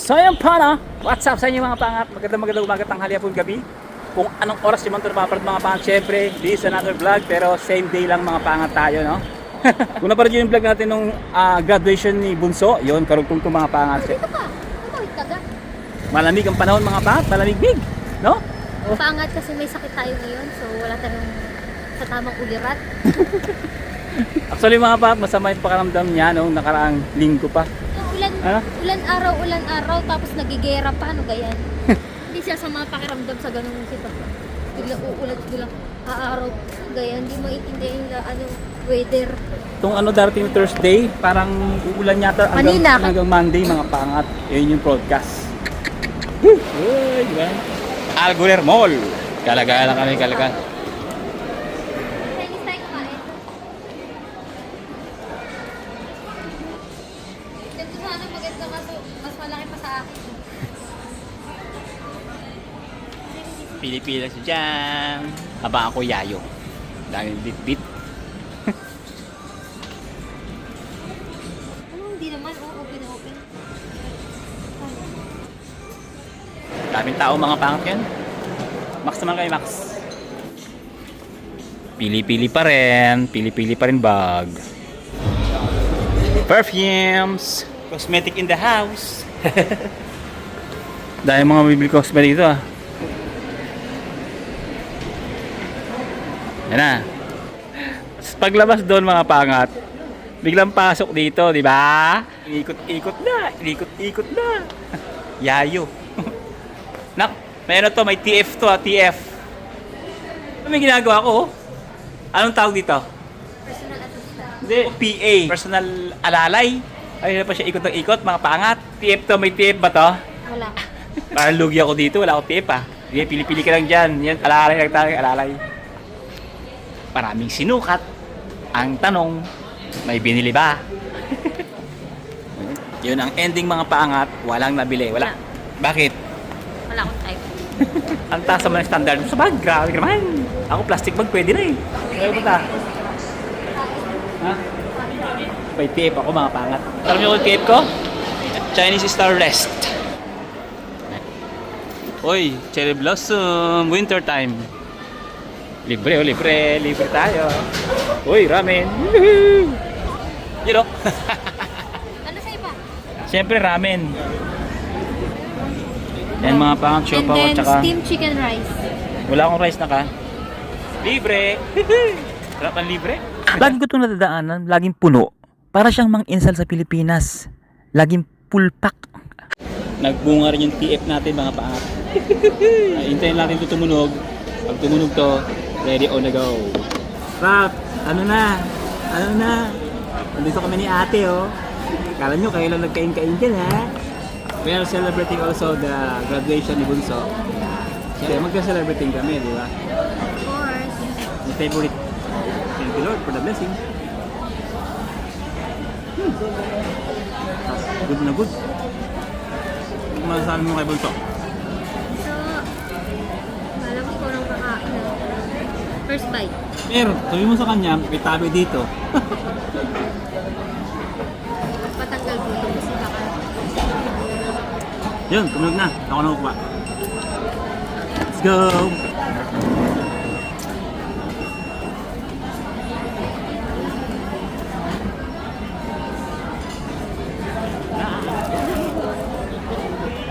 So yan pa na, what's up sa inyo mga pangat? Magandang umaga, tanghali, hapon, gabi. Kung anong oras yung mga napapanood mga pangat, syempre, this is another vlog, pero same day lang mga pangat tayo, no? Kung napanood yung vlog natin nung graduation ni Bunso, yun, karugtong to mga pangat. Dito ka, tumawid ka ga. Malamig ang panahon mga pangat, malamig-big, no? Pangat kasi may sakit tayo ngayon, so wala tayong sa tamang ulirat. Actually mga pangat, masama yung pakaramdam niya nung nakaraang linggo pa. Ulan araw, tapos nagigera pa, ano ganyan. Hindi siya sa mga pakiramdam sa ganung sitwasyon. Bigla uulat, bigla aaraw, ganyan. Hindi maintindihan yung weather. Itong darating Thursday, parang uulan yata hanggang Monday mga pangat. Yun yung broadcast. Uy, diba? Alguer Mall. Kalagaya lang kami, kalagaya. Chinese tayo kumain. Ganito sana maganda kaso mas malaki pa sa akin. Pili-pili siya dyan. Habang ako yayo. Daming bit-bit. Hindi naman, open. Daming tao mga pangat yan. Max naman kayo, Max. Pili-pili pa rin bag. Perfumes. Cosmetic in the house. Dahil mga bibili cosmetic ito ah. Yan na. Paglabas doon mga pangat, biglang pasok dito, di ba? Ikot-ikot na. Yayo. Nak, may ano to, may TF to, TF. Ano may ginagawa ko? Anong tawag dito? Personal assistant. Hindi, PA. Personal alalay. Ayun na pa siya ikot ng ikot, mga pangat. TF to, may TF ba to? Wala. Parang lugi ako dito, wala akong TF ah. Sige, pili-pili ka lang dyan. Yan, alalay lang tayo, alalay. Maraming sinukat. Ang tanong, may binili ba? Yun ang ending mga paangat, walang nabili. Wala. Bakit? Wala akong type. Ang taas naman ng standard sa bag. Grabe ka naman. Ako plastic bag pwede na eh. Kaya ba ta? Ha? May tape ako mga pangat. Alam niyo kung tape ko? Chinese Star Rest. Oy, cherry blossom. Winter time. Libre tayo. Uy, ramen. Woohoo! You know? Ano sa iba? Siyempre ramen. Yan mga pangat shop ako. And then Tsaka steamed chicken rice. wala akong rice na ka. Libre. Sarap ang libre. Lagi ko itong nadadaanan, laging puno. Para siyang mang insal sa Pilipinas. Laging full pack. Nagbunga rin yung TF natin mga pangat. Hintayin natin ito tumunog. Pag tumunog to, ready on the go. Rap, ano na? Nandito kami ni ate oh. Kala nyo kayo lang nagkain-kain dyan ha? We are celebrating also the graduation ni Bunso. Kaya magka-celebrating kami, di ba? Of course. My favorite. Thank you Lord for the blessing. Good na good. Ano masasabi mo kay Bunso? So, alam ko kung anong kakain na. First bite. Pero, sabi mo sa kanya, may tabi dito. Patanggal ko ito kasi baka. Yun, tumunog na. Ako na kukuha. Let's go!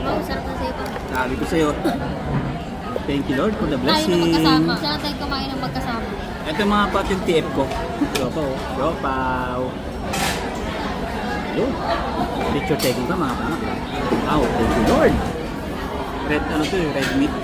Wow, sarap na sa'yo pa. Sabi ko sa'yo. Thank you Lord for the Tayo na blessing. magkasama. Saan tayo kumain ng magkasama? Ito yung mga pat yung TF ko. Dropaw. Dropaw. Yun. Picture taking ka mga panak. Wow, thank you Lord. Red red meat.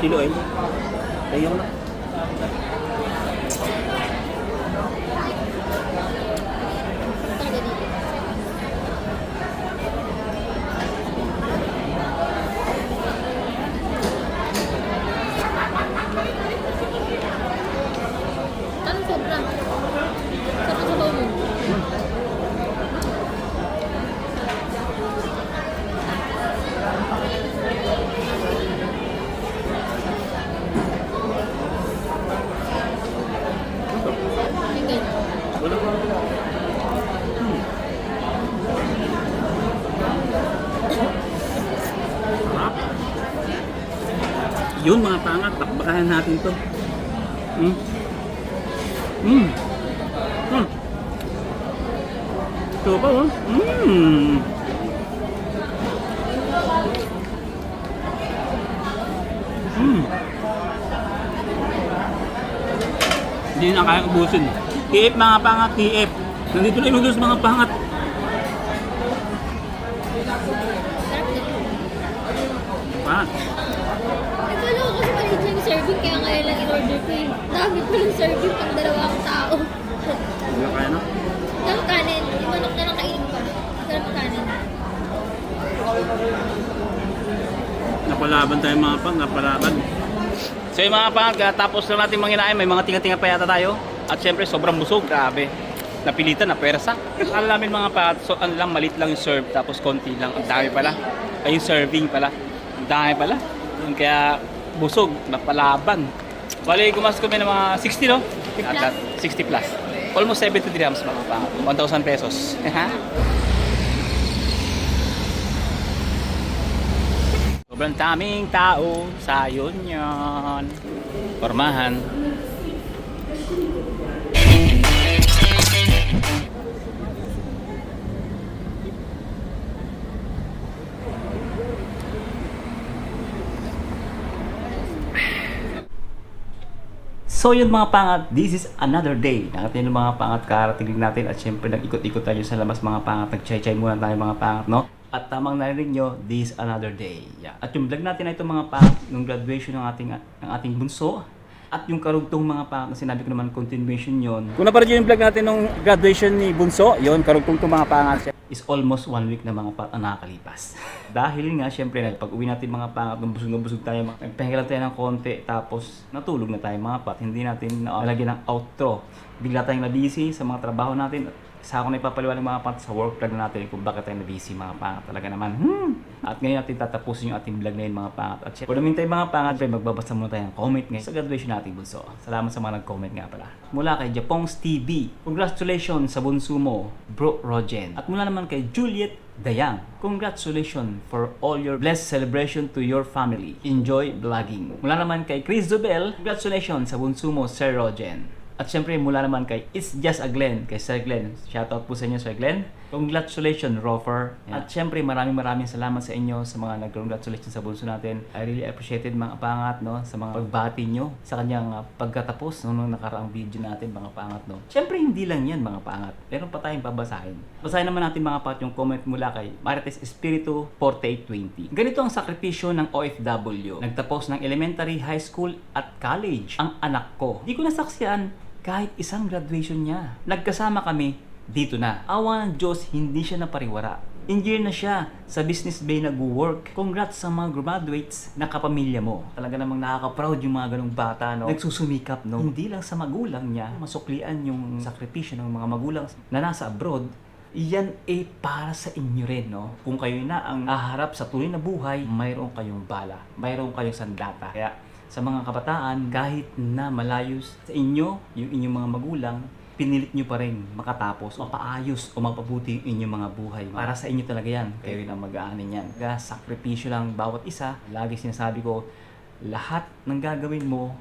Kilo oil. Ayun na. Sarap. Yun mga pangat, bakbakahan natin to. Mm. Mm. Mm. Ito pa oh. Mm. Mm. Hindi na kaya ubusin. TF mga pangat, TF. Nandito na yung noodles mga pangat. Pangat. Nagkala ko kasi maliit lang yung serving, kaya ngayon lang in-order ko eh. Dami pa ng serving pang dalawang tao. Hindi na kaya na. Yung kanin, yung manok na nakainin ko. Sarap ang kanin. Napalaban tayo mga pang, napalaban. So yung mga pang, tapos lang natin manginain, may mga tinga-tinga pa yata tayo. At syempre sobrang busog, grabe. Napilitan, napersa. Akala namin mga pang, so ano lang, malit lang yung serve, tapos konti lang. Ang dami pala. Ay yung serving pala. Ang dami pala. Kaya busog, napalaban. Bali, gumas kami ng mga 60 no? 60 plus. Almost 70 dirhams mga pang. 1,000 pesos. Sobrang daming tao sa Union. Pormahan. So yun mga pangat, this is another day. Nakatin yung mga pangat, karating natin at syempre nag-ikot-ikot tayo sa labas mga pangat. Nag-chay-chay muna tayo mga pangat, no? At tamang narinig nyo, this is another day. Yeah. At yung vlog natin na ito mga pangat, yung graduation ng ating bunso. At yung karugtong mga pangat na sinabi ko naman, continuation yon. Kung napanood yung vlog natin ng graduation ni Bunso, yon karugtong to mga pangat. Is almost 1 week na mga pangat ang nakakalipas. Dahil nga, syempre, pag-uwi natin mga pangat, nung busog tayo, nagpahinga lang tayo ng konti, tapos natulog na tayo mga pangat. Hindi natin nalagyan ng outro. Bigla tayong na-busy sa mga trabaho natin. Sa ako na ipapaliwanag mga pangat sa work vlog natin kung bakit tayo na-busy mga pangat talaga naman. At ngayon natin tatapusin yung ating vlog na yun mga pangat. At syempre, tayo mga pangat, magbabasa muna tayo ng comment ngayon sa graduation nating bunso. Salamat sa mga nag-comment nga pala. Mula kay Japongs TV, congratulations sa bunso mo, Bro Rogen. At mula naman kay Juliet Dayang, congratulations for all your blessed celebration to your family. Enjoy vlogging. Mula naman kay Chris Zubel, congratulations sa bunso mo, Sir Rogen. At syempre mula naman kay It's Just a Glenn, kay Sir Glenn. Shoutout po sa inyo Sir Glenn. Congratulations Rofer. At syempre maraming salamat sa inyo sa mga nag-congratulations sa bunso natin. I really appreciated mga pangat no sa mga pagbati nyo sa kanyang pagkatapos nung nakaraang video natin mga pangat no. Syempre hindi lang yan mga pangat. Meron pa tayong babasahin. Basahin naman natin mga pangat yung comment mula kay Marites Espiritu 4820. Ganito ang sakripisyo ng OFW. Nagtapos ng elementary, high school at college ang anak ko. Di ko nasaksiyan kahit isang graduation niya. Nagkasama kami dito na. Awa ng Diyos, hindi siya napariwara. Engineer na siya sa Business Bay nag-work. Congrats sa mga graduates na kapamilya mo. Talaga namang nakaka-proud yung mga ganung bata, no? Nagsusumikap, no? Hindi lang sa magulang niya, masuklian yung sakripisyo ng mga magulang na nasa abroad. Iyan ay para sa inyo rin, no? Kung kayo na ang haharap sa tuloy na buhay, mayroon kayong bala, mayroon kayong sandata. Kaya sa mga kabataan, kahit na malayo sa inyo, yung inyong mga magulang, pinilit nyo pa rin makatapos, mapaayos o mapabuti yung inyong mga buhay. Para sa inyo talaga yan. Kayo na mag-aanin yan. Kaya sakripisyo lang bawat isa. Lagi sinasabi ko, lahat ng gagawin mo,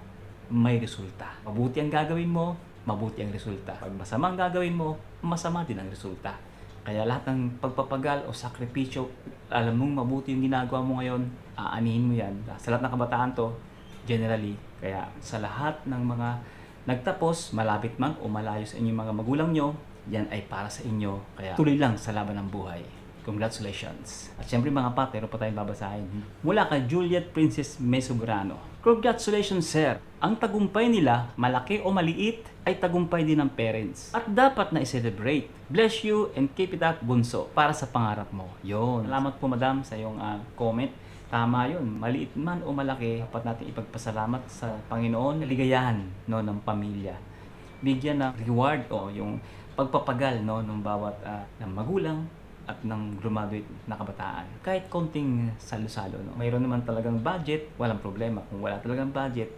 may resulta. Mabuti ang gagawin mo, mabuti ang resulta. Pag masama ang gagawin mo, masama din ang resulta. Kaya lahat ng pagpapagal o sakripisyo, alam mong mabuti yung ginagawa mo ngayon, aanihin mo yan. Sa lahat ng kabataan to, generally, kaya sa lahat ng mga nagtapos, malapit man o malayo sa inyong mga magulang nyo, yan ay para sa inyo. Kaya tuloy lang sa laban ng buhay. Congratulations. At syempre mga pat, meron pa tayong babasahin. Mula kay Juliet Princess Mesobrano. Congratulations sir. Ang tagumpay nila, malaki o maliit, ay tagumpay din ng parents. At dapat na i-celebrate. Bless you and keep it up bunso para sa pangarap mo. Yun. Salamat po madam sa iyong comment. Tama yun. Maliit man o malaki, dapat natin ipagpasalamat sa Panginoon. Kaligayahan no, ng pamilya. Bigyan ng reward o yung pagpapagal no, ng bawat ng magulang at ng graduate na kabataan. Kahit konting salo-salo. No? Mayroon naman talagang budget, walang problema. Kung wala talagang budget,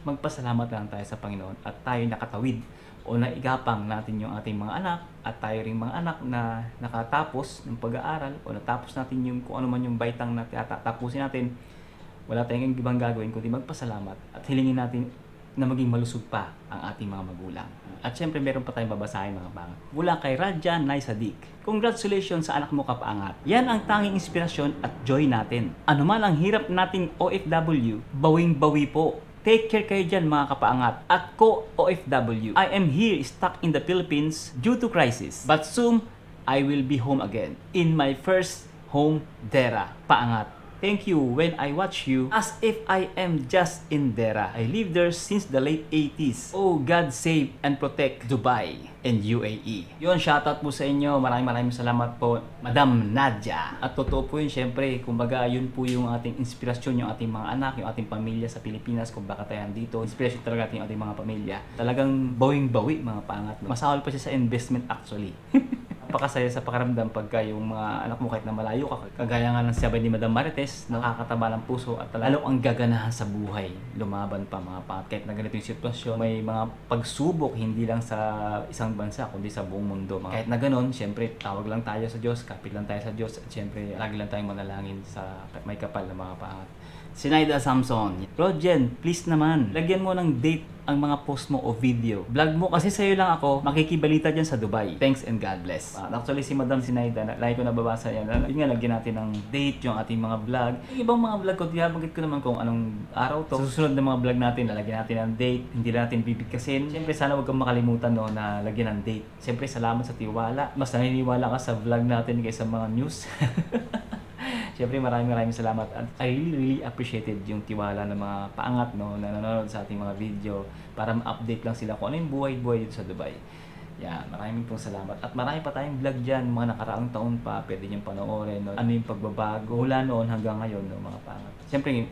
magpasalamat lang tayo sa Panginoon at tayo nakatawid o naigapang natin yung ating mga anak at tayo ring mga anak na nakatapos ng pag-aaral o natapos natin yung kung ano man yung baitang na tapusin natin, wala tayong ibang gagawin kundi magpasalamat at hilingin natin na maging malusog pa ang ating mga magulang. At syempre meron pa tayong babasahin mga banga. Mula kay Radja Naisadik. Congratulations sa anak mo kapaangat. Yan ang tanging inspirasyon at joy natin. Ano man ang hirap nating OFW, bawing-bawi po. Take care kayo dyan mga kapaangat. At ko-OFW, I am here stuck in the Philippines due to crisis. But soon, I will be home again. In my first home Dera. Paangat. Thank you when I watch you as if I am just in Dera. I live there since the late 80s. Oh, God save and protect Dubai and UAE. Yun, shoutout po sa inyo. Maraming salamat po, Madam Nadia. At totoo po yun, syempre, kumbaga, yun po yung ating inspirasyon, yung ating mga anak, yung ating pamilya sa Pilipinas, kung baka tayo dito. Inspirasyon talaga yung ating mga pamilya. Talagang bawing-bawi, mga pangat. Masahol pa siya sa investment actually. Napakasaya sa pakiramdam pagka yung mga anak mo kahit na malayo ka. Kagaya nga ng sabi ni Madam Marites, nakakataba ng puso at lalo ang gaganahan sa buhay. Lumaban pa mga pangat. Kahit na ganito yung sitwasyon, may mga pagsubok hindi lang sa isang bansa kundi sa buong mundo. Kahit na ganon, syempre tawag lang tayo sa Diyos, kapit lang tayo sa Diyos at syempre lagi lang tayong manalangin sa may kapal na mga pangat. Sinaida Samson, Rodjen, please naman, lagyan mo ng date ang mga post mo o video. Vlog mo kasi sa'yo lang ako, makikibalita dyan sa Dubai. Thanks and God bless. Actually si Madam Sinaida, lagi ko nababasa yan. Yun nga, lagyan natin ng date yung ating mga vlog. Yung ibang mga vlog ko, dihabagit ko naman kung anong araw to. Sa susunod na mga vlog natin, lalagyan natin ng date. Hindi natin bibigkasin. Siyempre sana huwag kang makalimutan no, na lagyan ng date. Siyempre salamat sa tiwala. Mas naniniwala ka sa vlog natin kaysa mga news. Siyempre maraming salamat at I really appreciated yung tiwala ng mga paangat no, na nanonood sa ating mga video para ma-update lang sila kung ano yung buhay dito sa Dubai. Yan, maraming pong salamat. At marami pa tayong vlog dyan, mga nakaraang taon pa, pwede niyong panoorin. No? Ano yung pagbabago mula noon hanggang ngayon, no, mga pangat. Siyempre,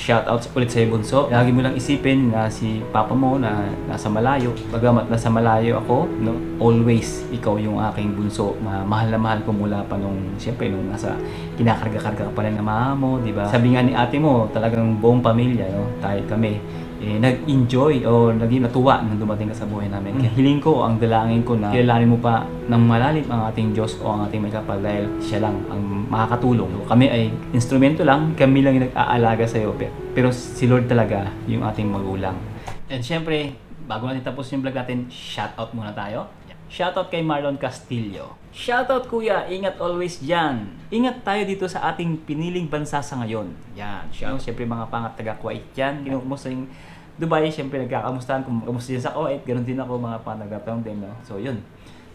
shoutouts ulit sa Bunso. Lagi mo lang isipin na si Papa mo na nasa malayo. Bagamat nasa malayo ako, no, always ikaw yung aking bunso. Mahal na mahal ko mula pa nung, siyempre, nung nasa kinakarga-karga ka pa rin ng mama mo, di ba? Sabi nga ni ate mo, talagang buong pamilya, no, tayo kami. Nag-enjoy o naging natuwa nang dumating ka sa buhay namin. Kaya hiling ko, ang dalangin ko na kilalanin mo pa ng malalim ang ating Diyos o ang ating may kapal dahil siya lang ang makakatulong. Kami ay instrumento lang, kami lang yung nag-aalaga sa iyo. Pero si Lord talaga yung ating magulang. And syempre, bago natin tapos yung vlog natin, shoutout muna tayo. Shoutout kay Marlon Castillo. Shoutout kuya, ingat always dyan. Ingat tayo dito sa ating piniling bansa sa ngayon. Yan, syempre mga pangat taga-Kuwait dyan. Kinukumusta yung Dubai, syempre nagkakamustahan kung kamusta din sa Kuwait, ganoon din ako mga panagataon din, no? So yun,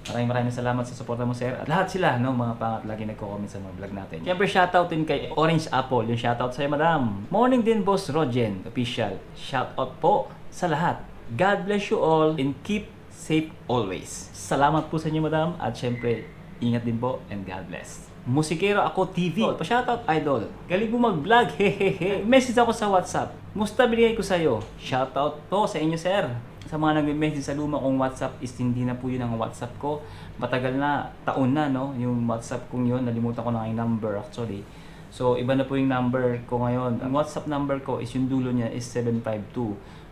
maraming salamat sa suporta mo sir. At lahat sila, no, mga pangat lagi nagko-comment sa mga vlog natin. Syempre shoutout din kay Orange Apple, yung shoutout sa'yo madam. Morning din boss Rodjen, official. Shoutout po sa lahat. God bless you all and keep safe always. Salamat po sa inyo madam at syempre ingat din po and God bless. Musikero ako TV. Pa-shoutout idol. Galing mo mag-vlog. Hehehe. Message ako sa WhatsApp. Musta binigay ko sa iyo? Shoutout po sa inyo sir. Sa mga nagme-message sa luma kong WhatsApp is hindi na po yun ang WhatsApp ko. Matagal na, taon na no, yung WhatsApp kong yun. Nalimutan ko na yung number actually. So iba na po yung number ko ngayon. Ang WhatsApp number ko is yung dulo niya is 752.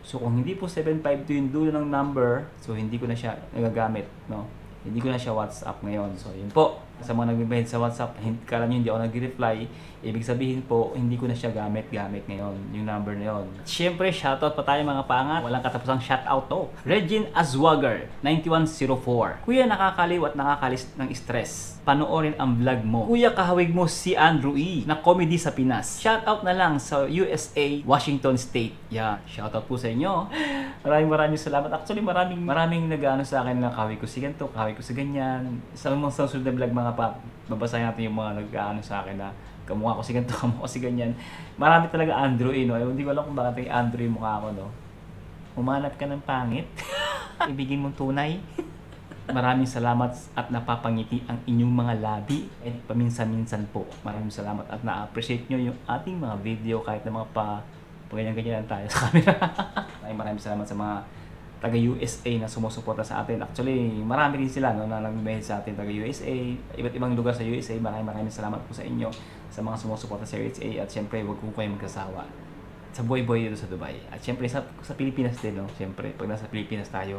So kung hindi po 752 yung dulo ng number, so hindi ko na siya nagagamit, no? Hindi ko na siya WhatsApp ngayon. So yun po, sa mga nag-message sa WhatsApp, kala nyo hindi ako nag-reply, ibig sabihin po, hindi ko na siya gamit ngayon, yung number na yun. Siyempre, shoutout pa tayo mga pangat. Walang katapusang shoutout to. Regine Azwager, 9104. Kuya, nakakaliw at nakakalis ng stress. Panoorin ang vlog mo. Kuya, kahawig mo si Andrew E. na comedy sa Pinas. Shoutout na lang sa USA, Washington State. Yeah, shoutout po sa inyo. Maraming salamat. Actually, maraming nag-ano sa akin na kahawig ko si ganito, kahawig ko si ganyan. Sa mga susunod na vlog mga pa, babasahin natin yung mga nag-ano sa akin na kamukha ko si ganito, kamukha ko si ganyan. Marami talaga Andrew eh, no? Hindi ko alam kung bakit yung Andrew yung mukha ko, no? Humanap ka ng pangit, ibigin mong tunay. Maraming salamat at napapangiti ang inyong mga labi at paminsan-minsan po. Maraming salamat at na-appreciate nyo yung ating mga video kahit na mga ganyan-ganyan tayo sa camera. Maraming salamat sa mga taga-USA na sumusuporta sa atin. Actually, marami rin sila no, na nag-message sa atin taga-USA, iba't ibang lugar sa USA. Maraming salamat po sa inyo sa mga sumusuporta sa USA at syempre, huwag po kayong magkasawa. sa buhay-buhay dito sa Dubai. At syempre sa Pilipinas din, no? Syempre, pag nasa Pilipinas tayo.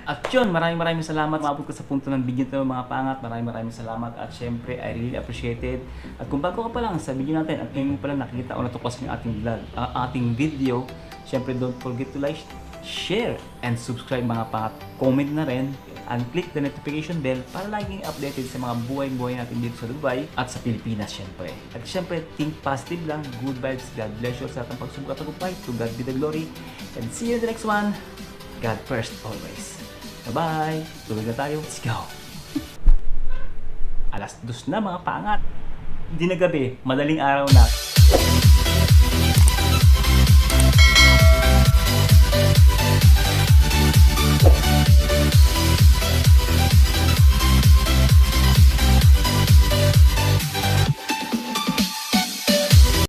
At yun, maraming salamat. Maabot ko sa punto ng video ito mga paangat. Maraming salamat. At syempre, I really appreciate it. At kung bago ka pa lang sa video natin at ngayon mo pa lang nakikita o natukos yung ating vlog, ating video, syempre don't forget to like, share, and subscribe mga paangat. Comment na rin and click the notification bell para laging updated sa mga buhay-buhay natin dito sa Dubai at sa Pilipinas syempre. At syempre, think positive lang, good vibes, God bless you sa ating pagsubok at tagumpay. To God be the glory. And see you in the next one. God first always. Bye-bye! Tulog na tayo. Let's go! Alas 2 na mga paangat. Hindi na gabi, madaling araw na.